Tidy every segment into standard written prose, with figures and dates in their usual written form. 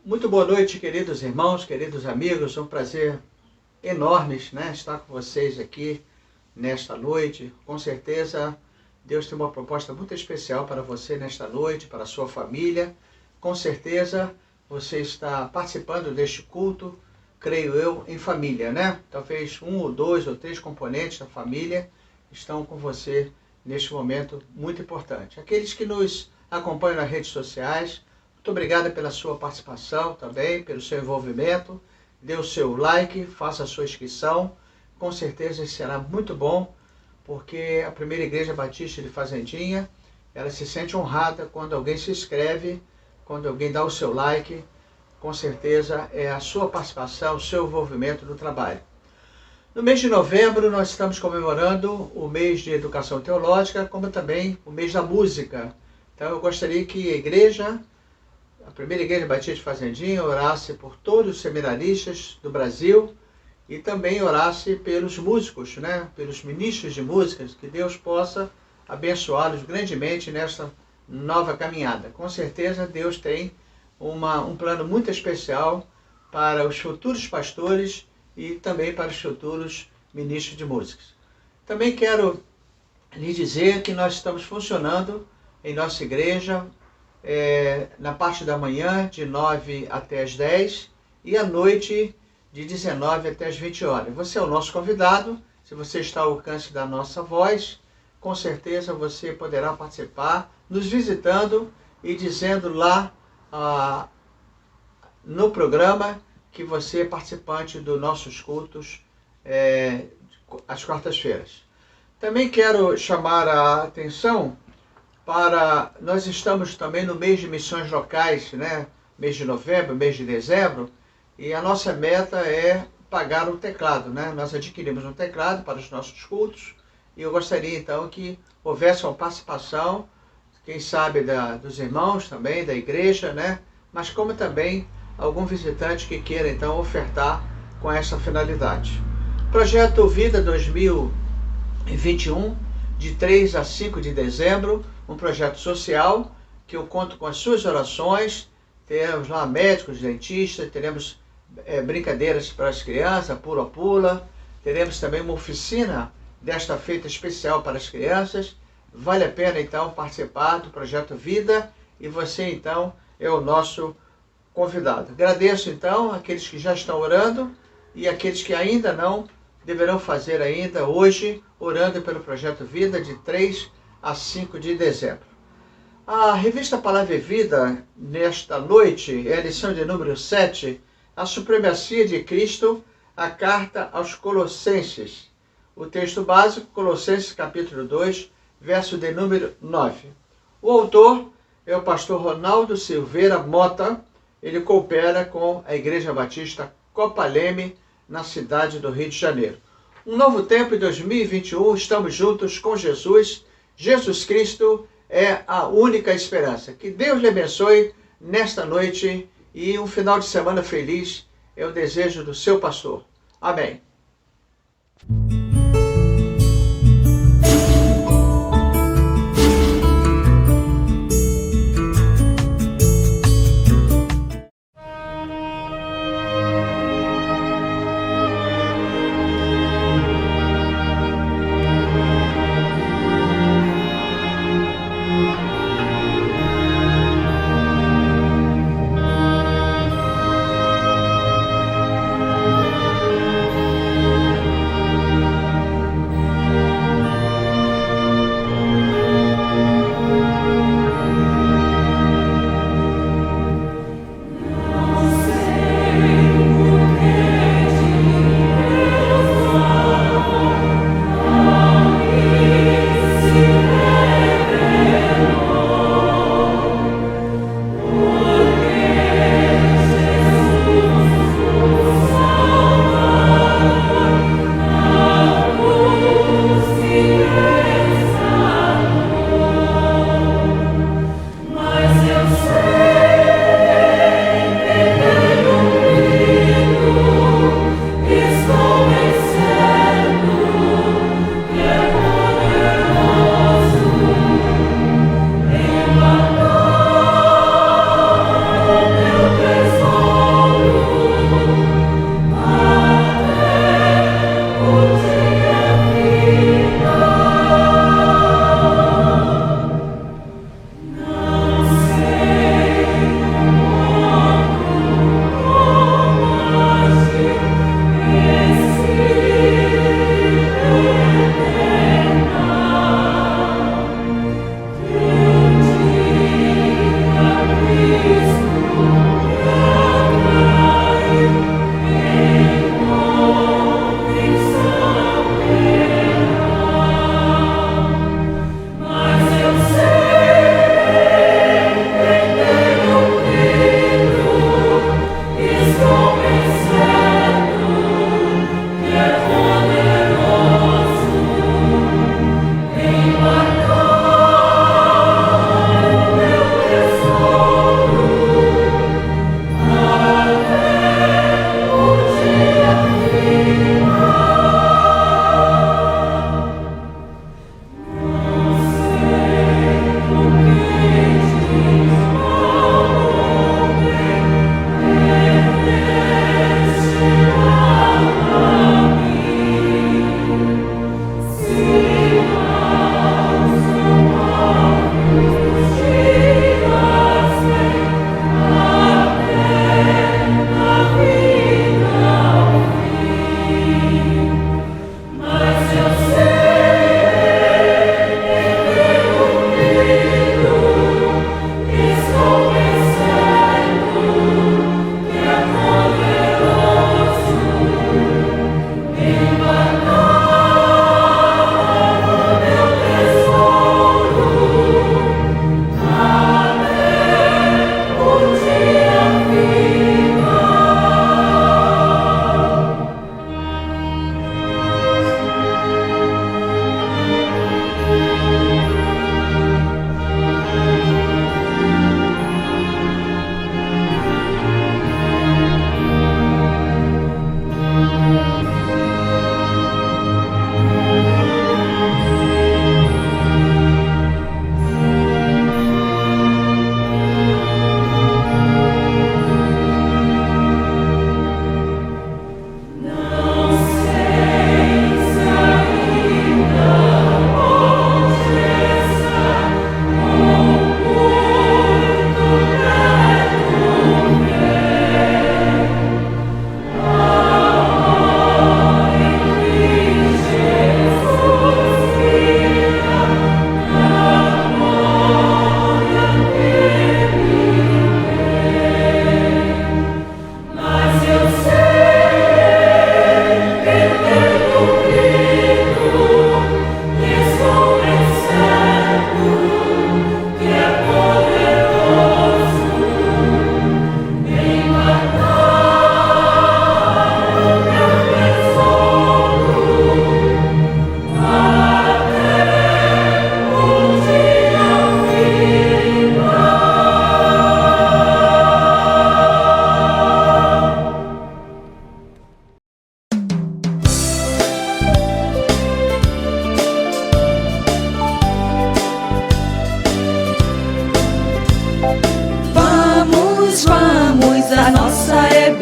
Muito boa noite, queridos irmãos, queridos amigos. É um prazer enorme, estar com vocês aqui nesta noite. Com certeza, Deus tem uma proposta muito especial para você nesta noite, para a sua família. Com certeza, você está participando deste culto, creio eu, em família, né? Talvez um ou dois ou três componentes da família estão com você neste momento muito importante. Aqueles que nos acompanham nas redes sociais, muito obrigado pela sua participação também, pelo seu envolvimento. Dê o seu like, faça a sua inscrição. Com certeza será muito bom, porque a Primeira Igreja Batista de Fazendinha, ela se sente honrada quando alguém se inscreve, quando alguém dá o seu like. Com certeza é a sua participação, o seu envolvimento no trabalho. No mês de novembro, nós estamos comemorando o mês de Educação Teológica, como também o mês da música. Então eu gostaria que a Primeira Igreja Batista de Fazendinha, orasse por todos os seminaristas do Brasil e também orasse pelos músicos, pelos ministros de músicas, que Deus possa abençoá-los grandemente nesta nova caminhada. Com certeza Deus tem um plano muito especial para os futuros pastores e também para os futuros ministros de músicas. Também quero lhe dizer que nós estamos funcionando em nossa igreja na parte da manhã, de 9 até as 10, e à noite, de 19 até as 20 horas. Você é o nosso convidado. Se você está ao alcance da nossa voz, com certeza você poderá participar, nos visitando e dizendo lá no programa que você é participante dos nossos cultos às quartas-feiras. Também quero chamar a atenção nós estamos também no mês de missões locais, mês de novembro, mês de dezembro, e a nossa meta é pagar um teclado, Nós adquirimos um teclado para os nossos cultos, e eu gostaria então que houvesse uma participação, quem sabe dos irmãos também, da igreja, Mas como também algum visitante que queira então ofertar com essa finalidade. Projeto Vida 2021, de 3 a 5 de dezembro, um projeto social que eu conto com as suas orações. Teremos lá médicos, dentistas, teremos brincadeiras para as crianças, pula-pula. Teremos também uma oficina desta feita especial para as crianças. Vale a pena então participar do projeto Vida e você então é o nosso convidado. Agradeço então aqueles que já estão orando e aqueles que ainda não deverão fazer ainda hoje, orando pelo projeto Vida de 3 a 5 de dezembro. A revista Palavra e Vida, nesta noite, é a lição de número 7, a supremacia de Cristo, a carta aos Colossenses. O texto básico, Colossenses capítulo 2, verso de número 9. O autor é o pastor Ronaldo Silveira Mota. Ele coopera com a Igreja Batista Copaleme, na cidade do Rio de Janeiro. Um novo tempo em 2021, estamos juntos com Jesus. Jesus Cristo é a única esperança. Que Deus lhe abençoe nesta noite e um final de semana feliz é o desejo do seu pastor. Amém.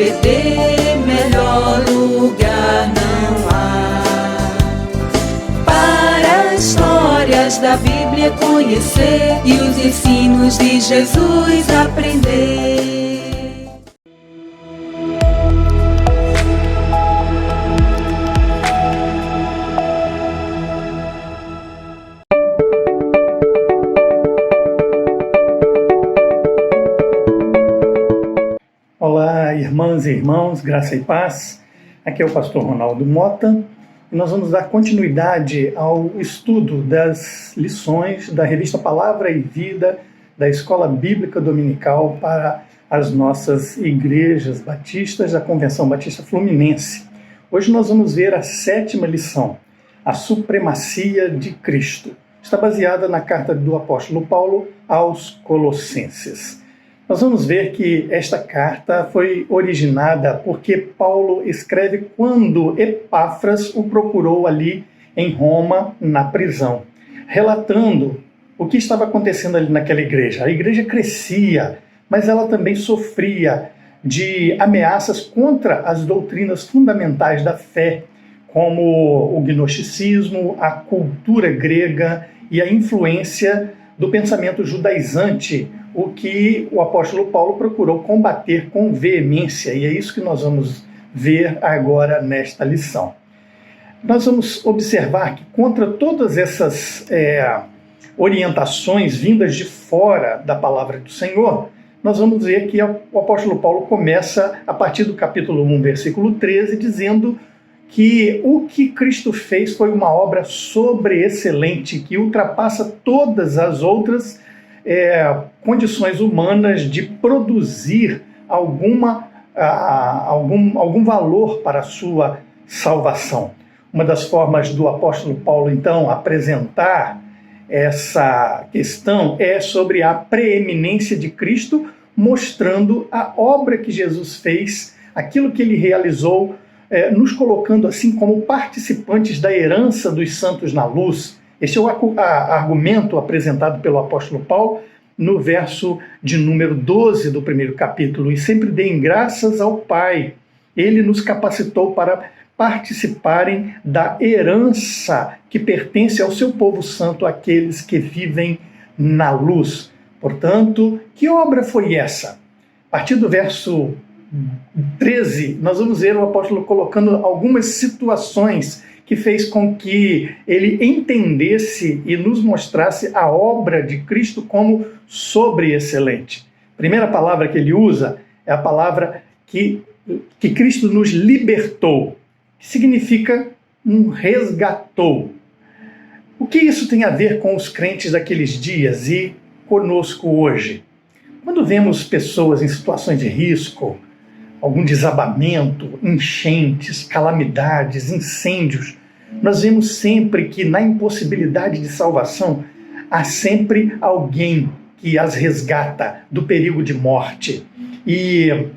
perder, melhor lugar não há. Para as histórias da Bíblia conhecer e os ensinos de Jesus aprender. Olá, irmãs e irmãos, graça e paz. Aqui é o pastor Ronaldo Mota e nós vamos dar continuidade ao estudo das lições da revista Palavra e Vida da Escola Bíblica Dominical para as nossas igrejas batistas da Convenção Batista Fluminense. Hoje nós vamos ver a 7ª lição, a supremacia de Cristo. Está baseada na carta do apóstolo Paulo aos Colossenses. Nós vamos ver que esta carta foi originada porque Paulo escreve quando Epáfras o procurou ali em Roma, na prisão, relatando o que estava acontecendo ali naquela igreja. A igreja crescia, mas ela também sofria de ameaças contra as doutrinas fundamentais da fé, como o gnosticismo, a cultura grega e a influência do pensamento judaizante, o que o apóstolo Paulo procurou combater com veemência, e é isso que nós vamos ver agora nesta lição. Nós vamos observar que contra todas essas orientações vindas de fora da palavra do Senhor, nós vamos ver que o apóstolo Paulo começa a partir do capítulo 1, versículo 13, dizendo que o que Cristo fez foi uma obra sobreexcelente, que ultrapassa todas as outras condições humanas de produzir algum valor para a sua salvação. Uma das formas do apóstolo Paulo, então, apresentar essa questão é sobre a preeminência de Cristo, mostrando a obra que Jesus fez, aquilo que ele realizou, nos colocando assim como participantes da herança dos santos na luz. Este é o argumento apresentado pelo apóstolo Paulo no verso de número 12 do primeiro capítulo. E sempre deem graças ao Pai. Ele nos capacitou para participarem da herança que pertence ao seu povo santo, aqueles que vivem na luz. Portanto, que obra foi essa? A partir do verso 13, nós vamos ver o apóstolo colocando algumas situações que fez com que ele entendesse e nos mostrasse a obra de Cristo como sobreexcelente. A primeira palavra que ele usa é a palavra que Cristo nos libertou, que significa resgatou. O que isso tem a ver com os crentes daqueles dias e conosco hoje? Quando vemos pessoas em situações de risco, algum desabamento, enchentes, calamidades, incêndios, nós vemos sempre que na impossibilidade de salvação há sempre alguém que as resgata do perigo de morte. E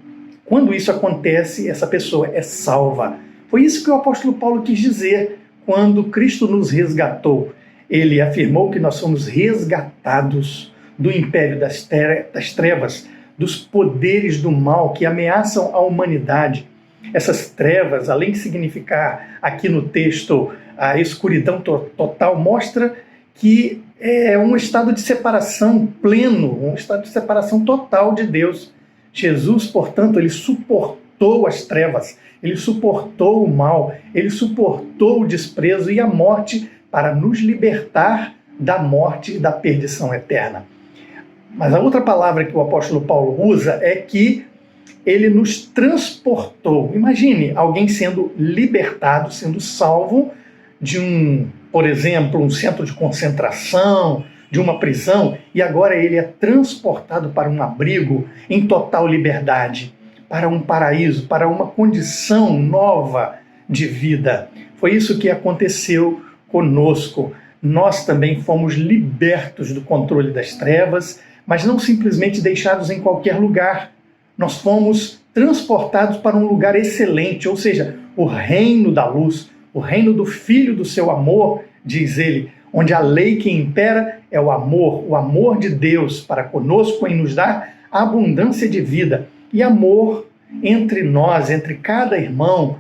quando isso acontece, essa pessoa é salva. Foi isso que o apóstolo Paulo quis dizer quando Cristo nos resgatou. Ele afirmou que nós somos resgatados do império das trevas, dos poderes do mal que ameaçam a humanidade. Essas trevas, além de significar aqui no texto a escuridão total, mostra que é um estado de separação pleno, um estado de separação total de Deus. Jesus, portanto, ele suportou as trevas, ele suportou o mal, ele suportou o desprezo e a morte para nos libertar da morte e da perdição eterna. Mas a outra palavra que o apóstolo Paulo usa é que ele nos transportou. Imagine alguém sendo libertado, sendo salvo de por exemplo, um centro de concentração, de uma prisão, e agora ele é transportado para um abrigo em total liberdade, para um paraíso, para uma condição nova de vida. Foi isso que aconteceu conosco. Nós também fomos libertos do controle das trevas, mas não simplesmente deixados em qualquer lugar. Nós fomos transportados para um lugar excelente, ou seja, o reino da luz, o reino do Filho do seu amor, diz ele, onde a lei que impera é o amor de Deus para conosco em nos dar a abundância de vida. E amor entre nós, entre cada irmão,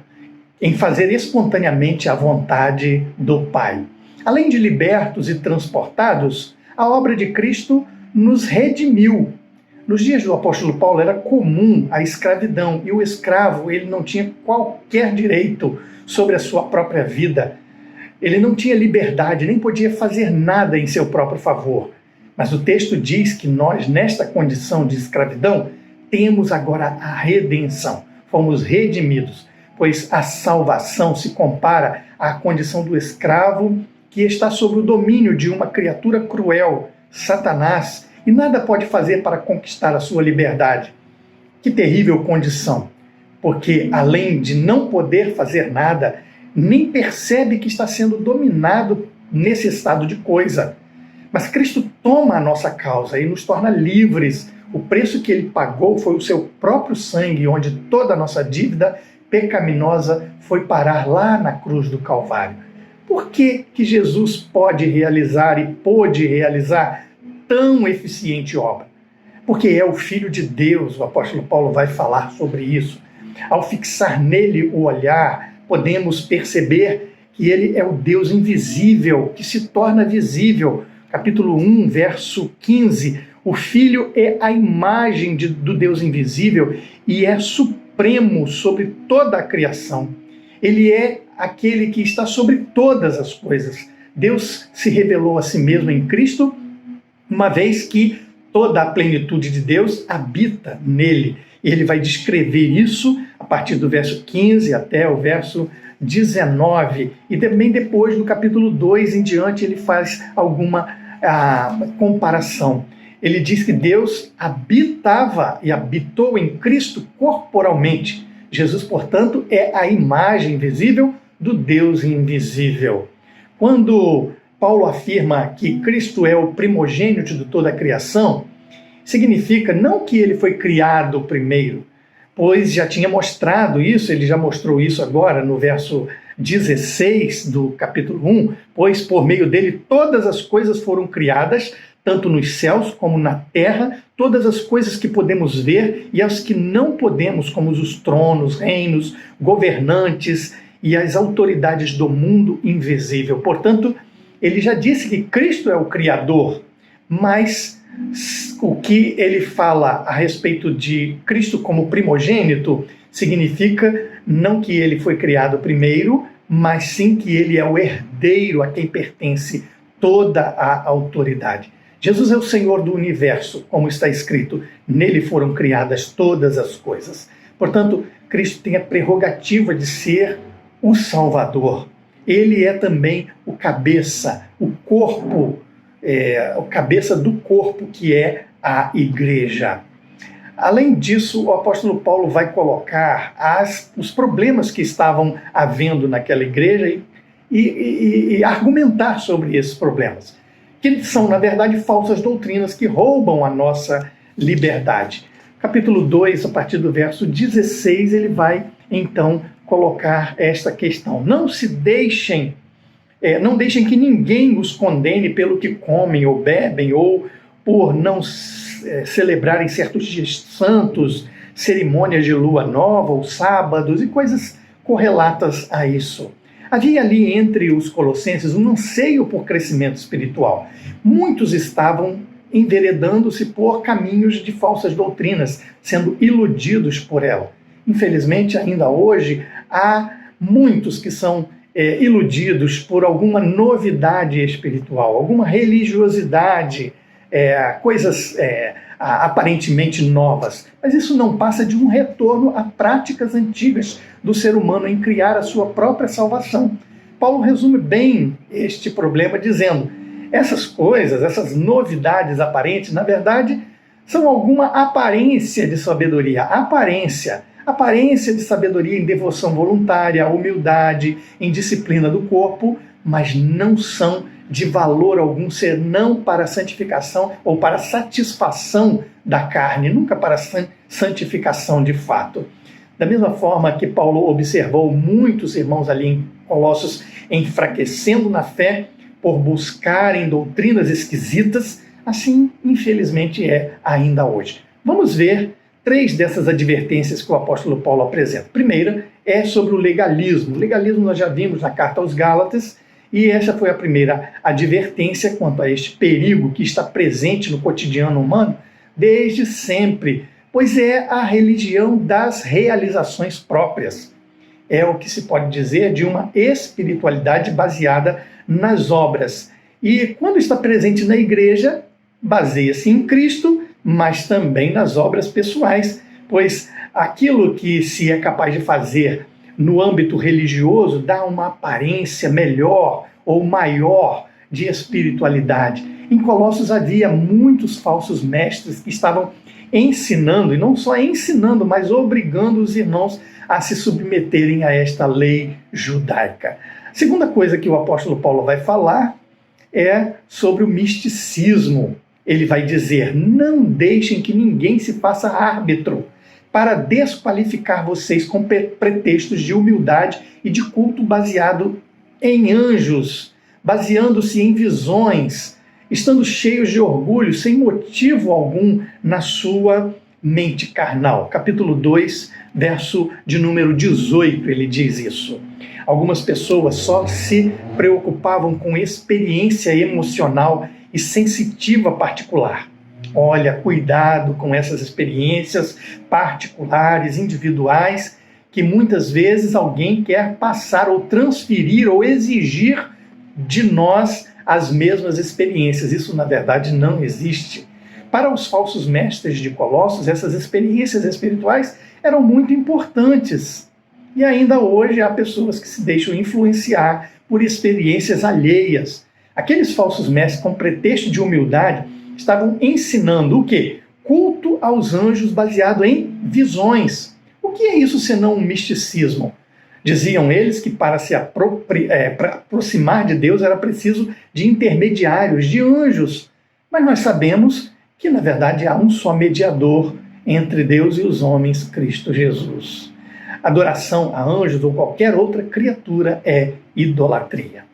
em fazer espontaneamente a vontade do Pai. Além de libertos e transportados, a obra de Cristo nos redimiu. Nos dias do apóstolo Paulo era comum a escravidão, e o escravo ele não tinha qualquer direito sobre a sua própria vida. Ele não tinha liberdade, nem podia fazer nada em seu próprio favor. Mas o texto diz que nós, nesta condição de escravidão, temos agora a redenção. Fomos redimidos, pois a salvação se compara à condição do escravo que está sob o domínio de uma criatura cruel, Satanás, e nada pode fazer para conquistar a sua liberdade. Que terrível condição, porque além de não poder fazer nada, nem percebe que está sendo dominado nesse estado de coisa. Mas Cristo toma a nossa causa e nos torna livres. O preço que ele pagou foi o seu próprio sangue, onde toda a nossa dívida pecaminosa foi parar lá na cruz do Calvário. Por que Jesus pode realizar e pôde realizar tão eficiente obra? Porque é o Filho de Deus, o apóstolo Paulo vai falar sobre isso. Ao fixar nele o olhar, podemos perceber que ele é o Deus invisível, que se torna visível. Capítulo 1, verso 15, o Filho é a imagem do Deus invisível e é supremo sobre toda a criação. Ele é aquele que está sobre todas as coisas. Deus se revelou a si mesmo em Cristo, uma vez que toda a plenitude de Deus habita nele. E ele vai descrever isso a partir do verso 15 até o verso 19. E também depois, no capítulo 2 em diante, ele faz alguma comparação. Ele diz que Deus habitava e habitou em Cristo corporalmente. Jesus, portanto, é a imagem visível do Deus invisível. Quando Paulo afirma que Cristo é o primogênito de toda a criação, significa não que ele foi criado primeiro, pois já tinha mostrado isso, ele já mostrou isso agora no verso 16 do capítulo 1, pois por meio dele todas as coisas foram criadas, tanto nos céus como na terra, todas as coisas que podemos ver e as que não podemos, como os tronos, reinos, governantes e as autoridades do mundo invisível. Portanto, ele já disse que Cristo é o Criador, mas o que ele fala a respeito de Cristo como primogênito significa não que ele foi criado primeiro, mas sim que ele é o herdeiro a quem pertence toda a autoridade. Jesus é o Senhor do universo, como está escrito, nele foram criadas todas as coisas. Portanto, Cristo tem a prerrogativa de ser o Salvador. Ele é também o cabeça, o corpo, o cabeça do corpo que é a igreja. Além disso, o apóstolo Paulo vai colocar os problemas que estavam havendo naquela igreja e argumentar sobre esses problemas, que são, na verdade, falsas doutrinas que roubam a nossa liberdade. Capítulo 2, a partir do verso 16, ele vai, então, colocar esta questão. Não deixem que ninguém os condene pelo que comem ou bebem, ou por não celebrarem certos dias santos, cerimônias de lua nova, ou sábados, e coisas correlatas a isso. Havia ali entre os colossenses um anseio por crescimento espiritual. Muitos estavam enveredando-se por caminhos de falsas doutrinas, sendo iludidos por ela. Infelizmente, ainda hoje, há muitos que são iludidos por alguma novidade espiritual, alguma religiosidade, coisas aparentemente novas. Mas isso não passa de um retorno a práticas antigas do ser humano em criar a sua própria salvação. Paulo resume bem este problema dizendo: essas coisas, essas novidades aparentes, na verdade, são alguma aparência de sabedoria. Aparência de sabedoria em devoção voluntária, humildade, em disciplina do corpo, mas não são de valor algum, senão para a santificação ou para a satisfação da carne, nunca para a santificação de fato. Da mesma forma que Paulo observou muitos irmãos ali em Colossos enfraquecendo na fé por buscarem doutrinas esquisitas, assim, infelizmente, é ainda hoje. Vamos ver 3 dessas advertências que o apóstolo Paulo apresenta. A primeira é sobre o legalismo. O legalismo nós já vimos na carta aos Gálatas, e essa foi a primeira advertência quanto a este perigo que está presente no cotidiano humano desde sempre, pois é a religião das realizações próprias. É o que se pode dizer de uma espiritualidade baseada nas obras. E quando está presente na igreja, baseia-se em Cristo, mas também nas obras pessoais, pois aquilo que se é capaz de fazer no âmbito religioso dá uma aparência melhor ou maior de espiritualidade. Em Colossos havia muitos falsos mestres que estavam ensinando, e não só ensinando, mas obrigando os irmãos a se submeterem a esta lei judaica. A segunda coisa que o apóstolo Paulo vai falar é sobre o misticismo. Ele vai dizer: não deixem que ninguém se faça árbitro para desqualificar vocês com pretextos de humildade e de culto baseado em anjos, baseando-se em visões, estando cheios de orgulho, sem motivo algum na sua mente carnal. Capítulo 2, verso de número 18, ele diz isso. Algumas pessoas só se preocupavam com experiência emocional e sensitiva particular. Olha, cuidado com essas experiências particulares, individuais, que muitas vezes alguém quer passar ou transferir ou exigir de nós as mesmas experiências. Isso, na verdade, não existe. Para os falsos mestres de Colossos, essas experiências espirituais eram muito importantes. E ainda hoje há pessoas que se deixam influenciar por experiências alheias. Aqueles falsos mestres, com pretexto de humildade, estavam ensinando o quê? Culto aos anjos baseado em visões. O que é isso senão um misticismo? Diziam eles que para se aproximar de Deus era preciso de intermediários, de anjos. Mas nós sabemos que, na verdade, há um só mediador entre Deus e os homens, Cristo Jesus. Adoração a anjos ou qualquer outra criatura é idolatria.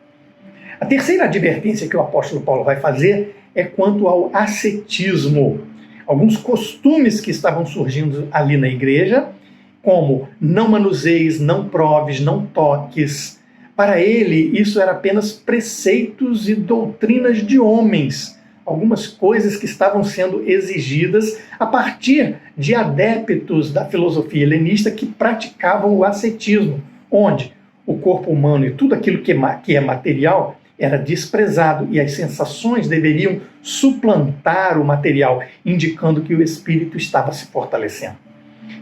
A terceira advertência que o apóstolo Paulo vai fazer é quanto ao ascetismo. Alguns costumes que estavam surgindo ali na igreja, como não manuseis, não proves, não toques. Para ele, isso era apenas preceitos e doutrinas de homens. Algumas coisas que estavam sendo exigidas a partir de adeptos da filosofia helenista que praticavam o ascetismo, onde o corpo humano e tudo aquilo que é material era desprezado e as sensações deveriam suplantar o material, indicando que o espírito estava se fortalecendo.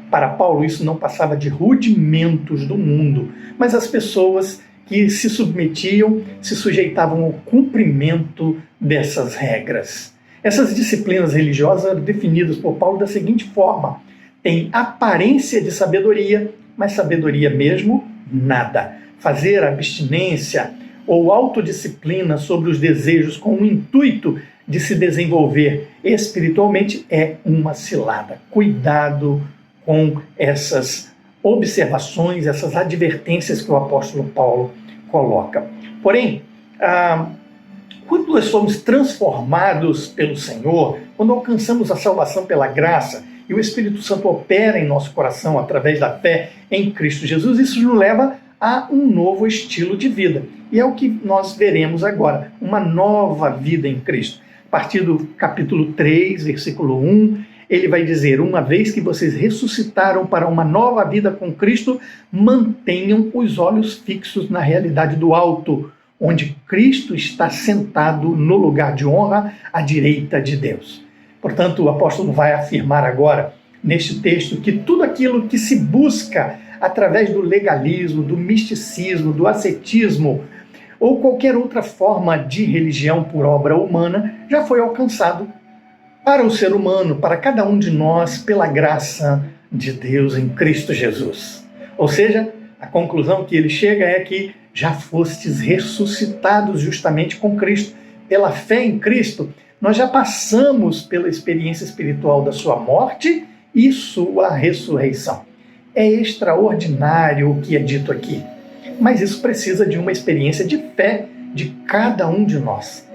Para Paulo, isso não passava de rudimentos do mundo, mas as pessoas que se submetiam se sujeitavam ao cumprimento dessas regras. Essas disciplinas religiosas eram definidas por Paulo da seguinte forma: tem aparência de sabedoria, mas sabedoria mesmo, nada. Fazer abstinência ou autodisciplina sobre os desejos com o intuito de se desenvolver espiritualmente é uma cilada. Cuidado com essas observações, essas advertências que o apóstolo Paulo coloca. Porém, quando nós somos transformados pelo Senhor, quando alcançamos a salvação pela graça e o Espírito Santo opera em nosso coração através da fé em Cristo Jesus, isso nos leva a um novo estilo de vida. E é o que nós veremos agora, uma nova vida em Cristo. A partir do capítulo 3, versículo 1, ele vai dizer: uma vez que vocês ressuscitaram para uma nova vida com Cristo, mantenham os olhos fixos na realidade do alto, onde Cristo está sentado no lugar de honra à direita de Deus. Portanto, o apóstolo vai afirmar agora, neste texto, que tudo aquilo que se busca através do legalismo, do misticismo, do ascetismo, ou qualquer outra forma de religião por obra humana, já foi alcançado para o ser humano, para cada um de nós, pela graça de Deus em Cristo Jesus. Ou seja, a conclusão que ele chega é que já fostes ressuscitados justamente com Cristo. Pela fé em Cristo, nós já passamos pela experiência espiritual da sua morte e sua ressurreição. É extraordinário o que é dito aqui, mas isso precisa de uma experiência de fé de cada um de nós.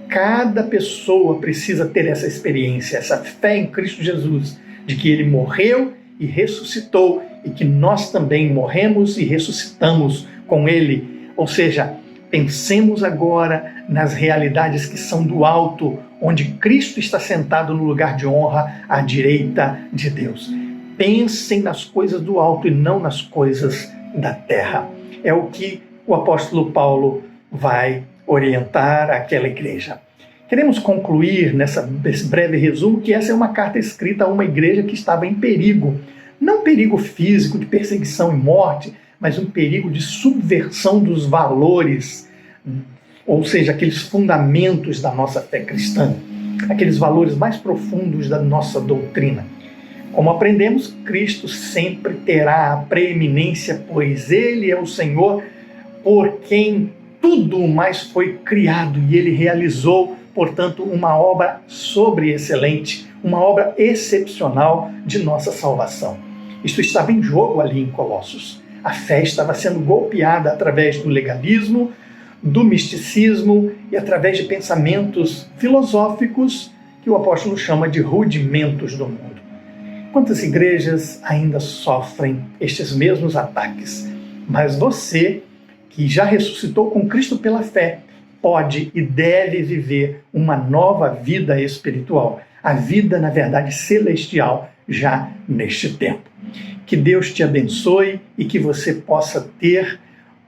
Cada pessoa precisa ter essa experiência, essa fé em Cristo Jesus, de que ele morreu e ressuscitou e que nós também morremos e ressuscitamos com ele. Ou seja, pensemos agora nas realidades que são do alto, onde Cristo está sentado no lugar de honra à direita de Deus. Pensem nas coisas do alto e não nas coisas da terra. É o que o apóstolo Paulo vai orientar aquela igreja. Queremos concluir nesse breve resumo que essa é uma carta escrita a uma igreja que estava em perigo. Não perigo físico de perseguição e morte, mas um perigo de subversão dos valores, ou seja, aqueles fundamentos da nossa fé cristã, aqueles valores mais profundos da nossa doutrina. Como aprendemos, Cristo sempre terá a preeminência, pois Ele é o Senhor por quem tudo mais foi criado e Ele realizou, portanto, uma obra sobreexcelente, uma obra excepcional de nossa salvação. Isso estava em jogo ali em Colossos. A fé estava sendo golpeada através do legalismo, do misticismo e através de pensamentos filosóficos que o apóstolo chama de rudimentos do mundo. Quantas igrejas ainda sofrem estes mesmos ataques? Mas você, que já ressuscitou com Cristo pela fé, pode e deve viver uma nova vida espiritual, a vida, na verdade, celestial, já neste tempo. Que Deus te abençoe e que você possa ter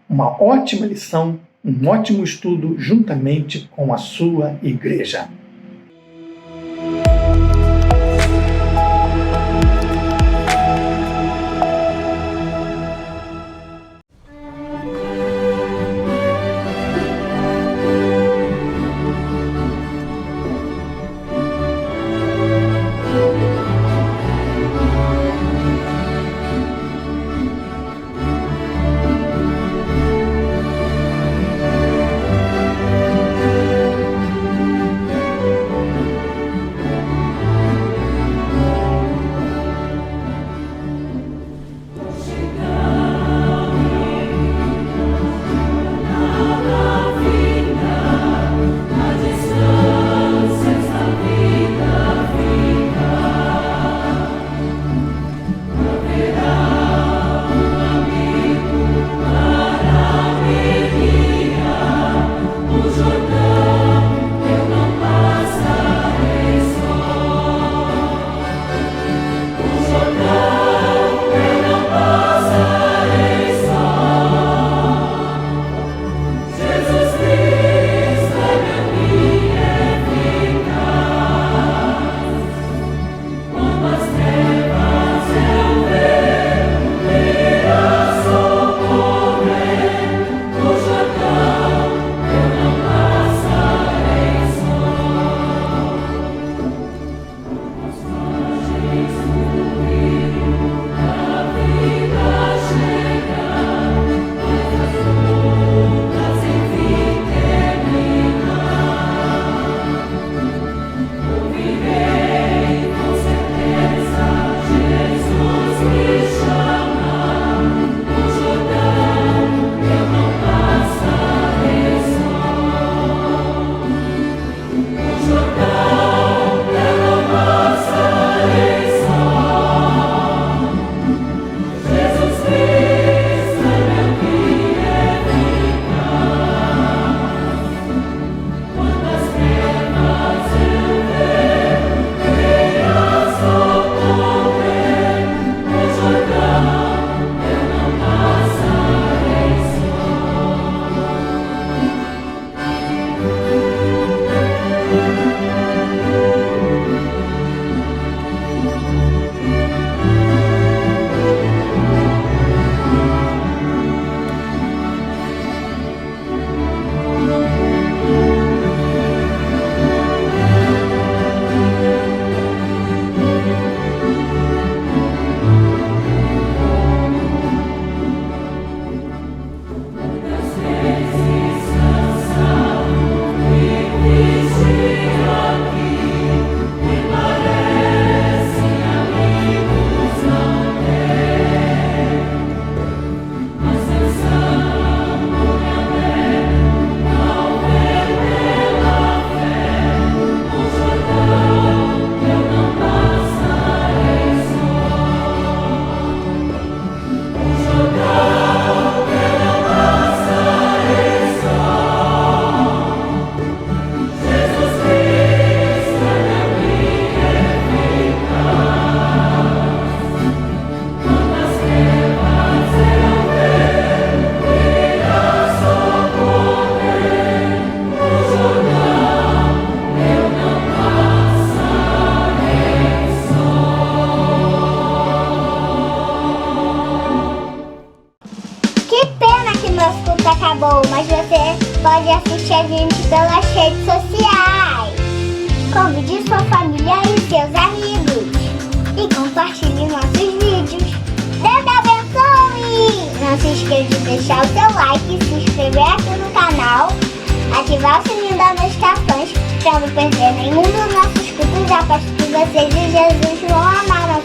uma ótima lição, um ótimo estudo juntamente com a sua igreja. você pode assistir a gente pelas redes sociais. Convide sua família e seus amigos. E compartilhe nossos vídeos. Deus abençoe! Não se esqueça de deixar o seu like, se inscrever aqui no canal, ativar o sininho das notificações para não perder nenhum dos nossos cultos. Aposto que vocês e Jesus vão amar.